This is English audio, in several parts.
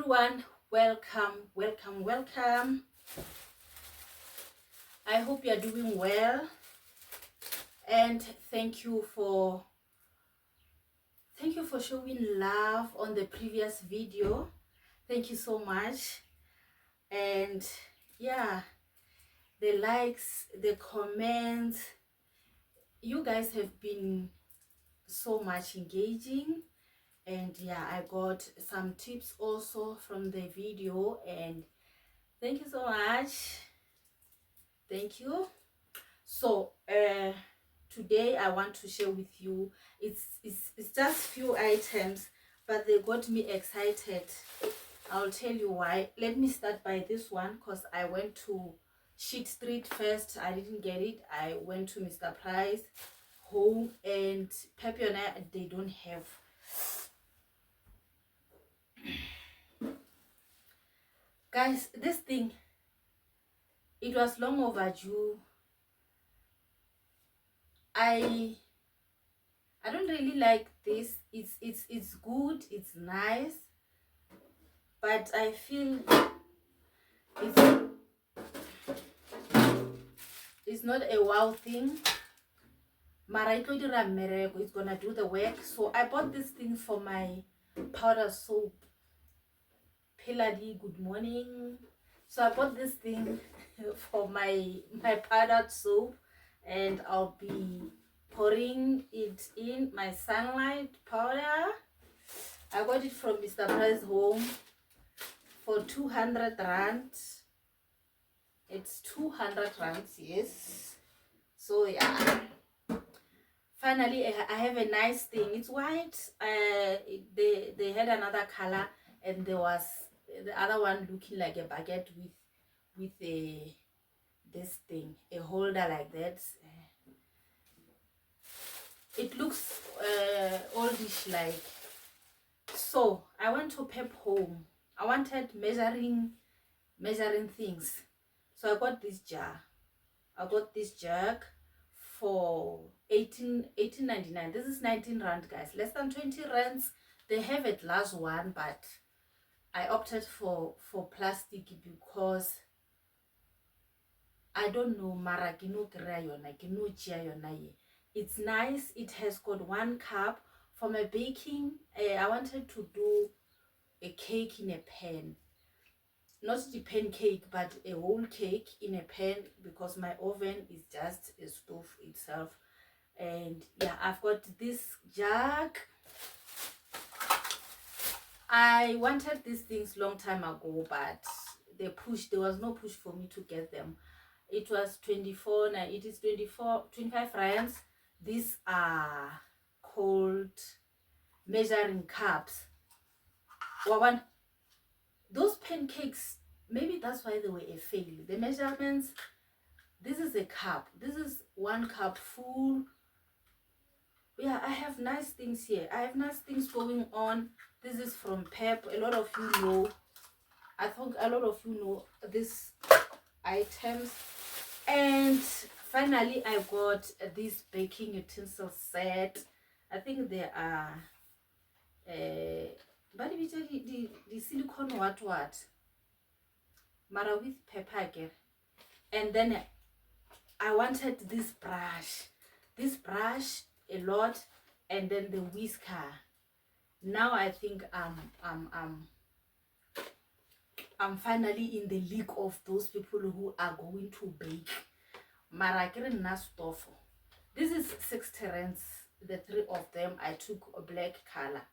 everyone, welcome. I hope you are doing well, and thank you for showing love on the previous video. Thank you so much. And yeah, the likes, the comments, you guys have been so much engaging. And yeah, I got some tips also from the video, and thank you so much. Thank you. So today I want to share with you, it's just few items, but they got me excited. I'll tell you why. Let me start by this one, because I went to Sheet Street first. I didn't get it. I went to Mr. Price Home, and Perilune, they don't have. Guys, this thing, it was long overdue. I don't really like this. It's good, it's nice, but I feel it's not a wow thing. Mara it's gonna do the work. So I bought this thing for my powder soap. Perilune, good morning. So I bought this thing for my powdered soap, and I'll be pouring it in my sunlight powder. I got it from Mr. Price Home for 200 rand. It's 200 rand, yes. So yeah, finally I have a nice thing. It's white. They had another color, and there was the other one looking like a baguette with this thing, a holder like that. It looks oldish like. So I went to Pep Home. I wanted measuring things, so I got this jar. I got this jug for 18.99. This is 19 rand, guys, less than 20 rands. They have a glass one, but I opted for plastic because I don't know, mara ke no kry yona, ke no chia yona ye. It's nice. It has got 1 cup for my baking. I wanted to do a cake in a pan, not the pancake, but a whole cake in a pan, because my oven is just a stove itself. And yeah, I've got this jug. I wanted these things long time ago, but there was no push for me to get them. It was 24, now it is 25 rands. These are called measuring cups. Those pancakes, maybe that's why they were a fail. The measurements, this is a cup. This is 1 cup full. Yeah, I have nice things here. I have nice things going on. This is from Pep. A lot of you know. I think a lot of you know these items. And finally, I got this baking utensil set. I think they are but the silicone what mara with pepper again. And then I wanted this brush a lot, and then the whisker. Now I think I'm finally in the league of those people who are going to bake. Mara stuff. This is 60 rands. The 3 of them. I took a black color.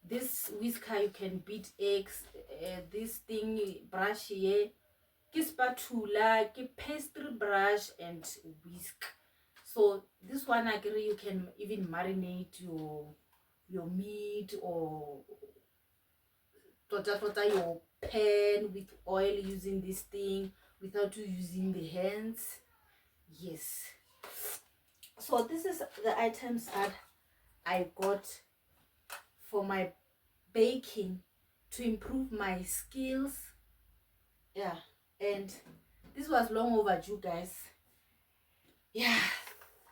This whisker, you can beat eggs. This thing brush here, ki spatula, ki pastry brush, and whisk. So this one, I agree, you can even marinate your meat, or your pan with oil using this thing without you using the hands. Yes. So this is the items that I got for my baking to improve my skills. Yeah, and this was long overdue, guys. Yeah,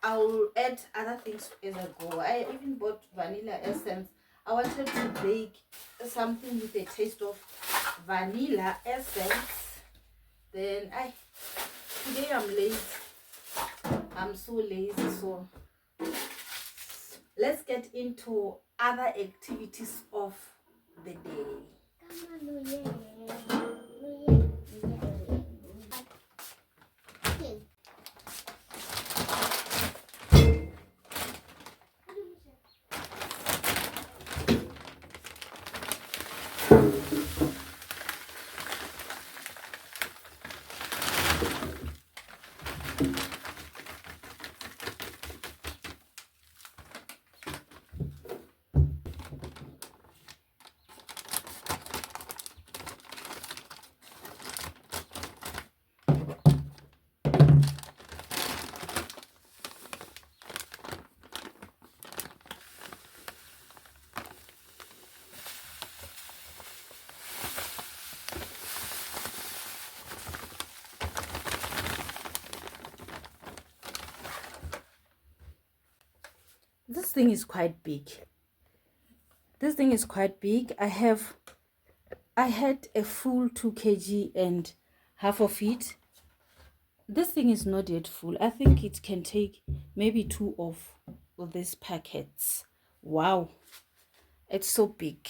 I will add other things as I go. I even bought vanilla essence. I wanted to bake something with a taste of vanilla essence. Then today I'm lazy. I'm so lazy, so let's get into other activities of the day. This thing is quite big. This thing is quite big. I had a full 2 kg and half of it. This thing is not yet full. I think it can take maybe 2 of these packets. Wow, it's so big.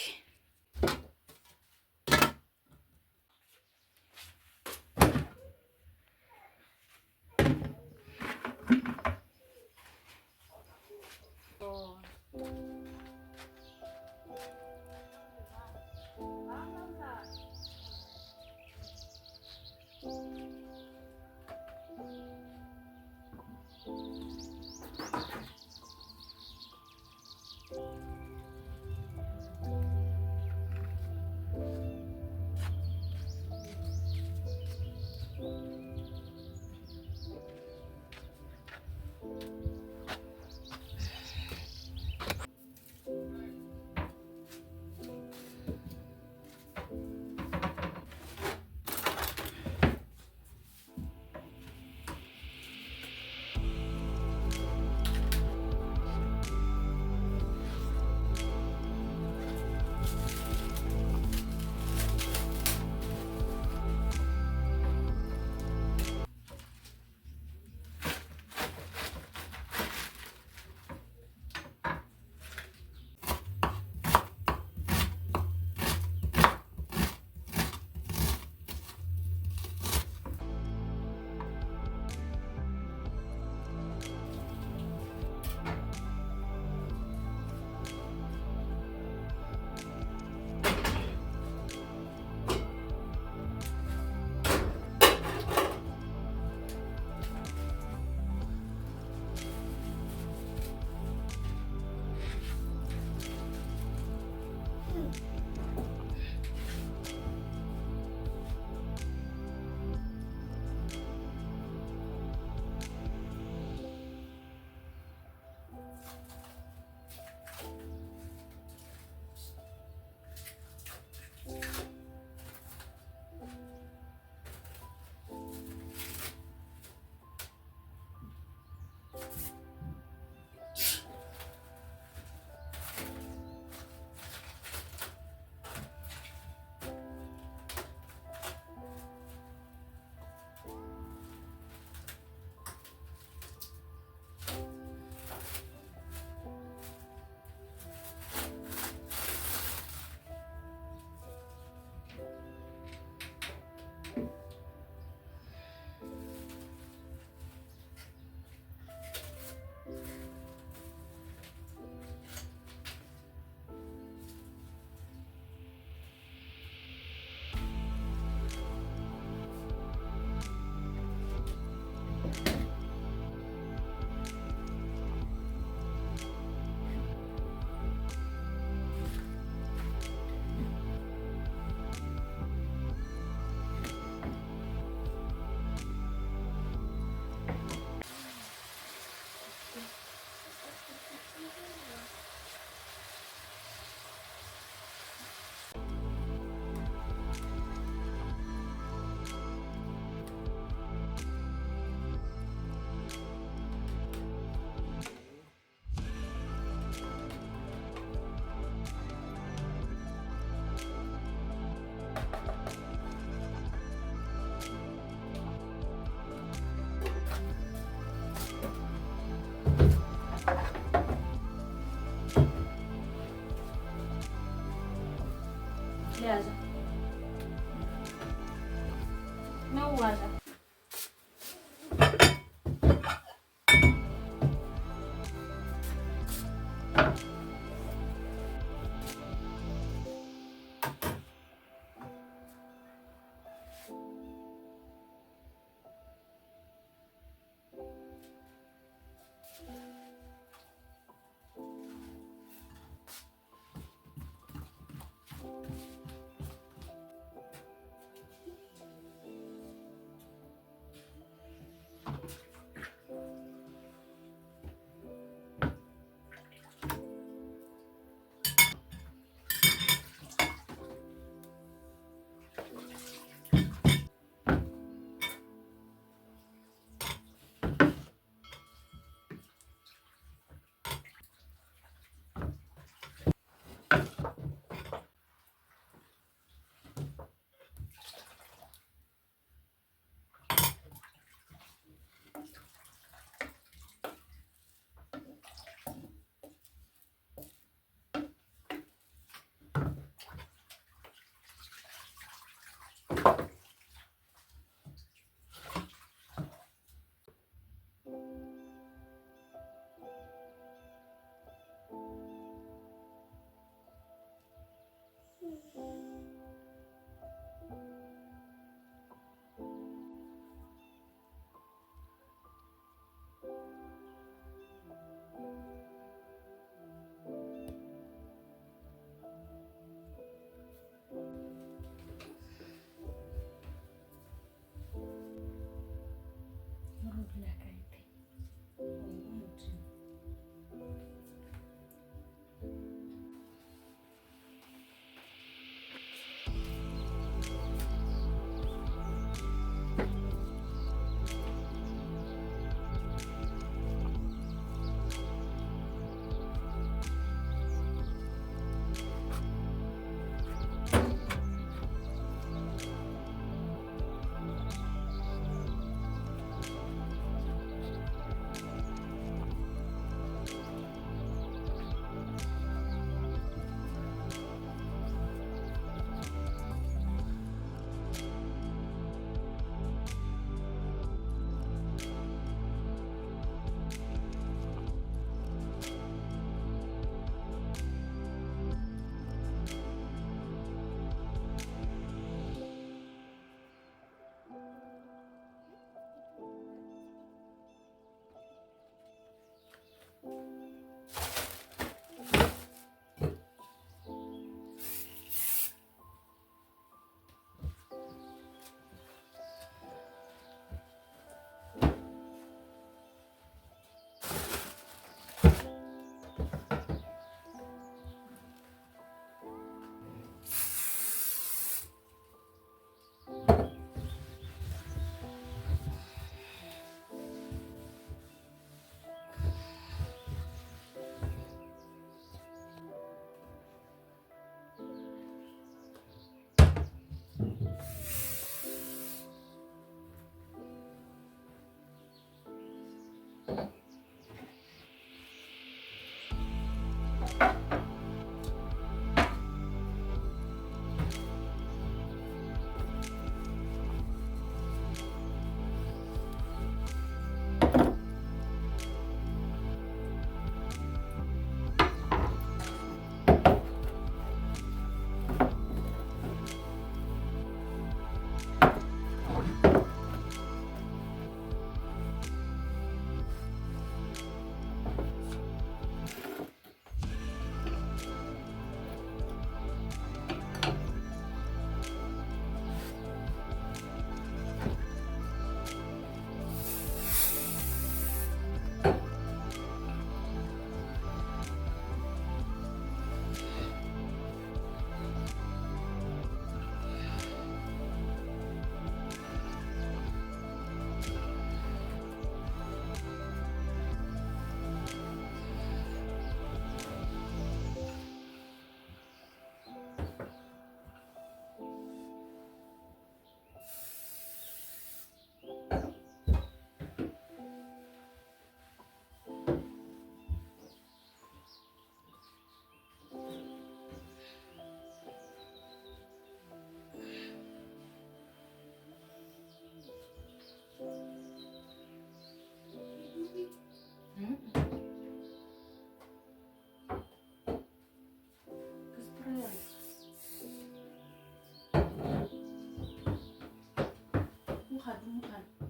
Bukan.